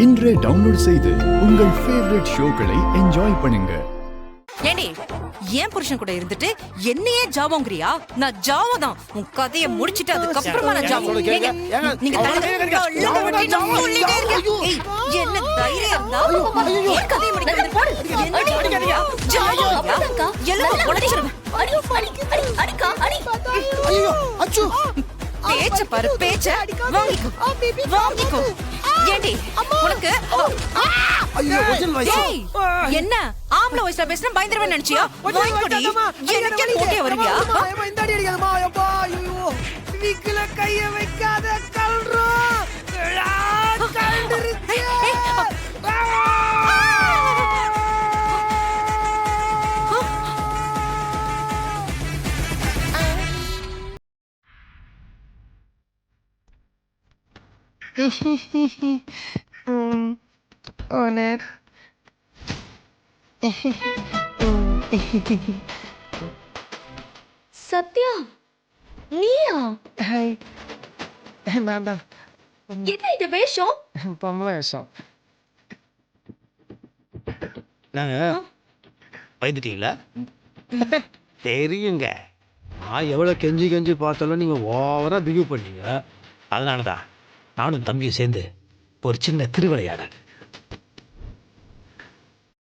இன்றே டவுன்லோட் செய்து உங்கள் ஃபேவரட் ஷோக்களை என்ஜாய் பண்ணுங்க. ஏண்டி ஏன் புருஷன் கூட இருந்துட்டு என்னையே ஜாவோங்கறியா? நான் ஜாவோ தான். உன் கதையை முடிச்சிட்டு அதுக்கப்புறமா நான் ஜாவோ. நீங்க என்ன தைரியம் இருந்தா ஏன் கதையை முடிக்கிறது? போடு. என்ன ஜாவோ எல்லாம் உடைச்சிருவேன். அடிக்கா அடி. ஐயோ அச்சு. பேச்ச பாரு பேச்ச. வாங்கிக்கோ. ஏண்டி உனக்கு என்ன ஆம்பளை வயசுல பேசினா பயந்துருவேன் நினைச்சியா? வாங்கிக்கோடி. எனக்கே போட்டே வருவியா? கைய வைக்காத கல்றோ. ஓனர் சத்யா, நீயா? நான் தான். என்ன இந்த வேஷம்? பொம்பளை வேஷம். நாங்க பயந்துட்டீங்களா? தெரியுங்க. நான் எவ்வளோ கெஞ்சி கெஞ்சி பார்த்தாலும் நீங்கள் ஓவராக பிஹேவ் பண்ணீங்க. அதனால தான் நானும் தம்பியும் சேர்ந்து ஒரு சின்ன திருவிளையாடல்.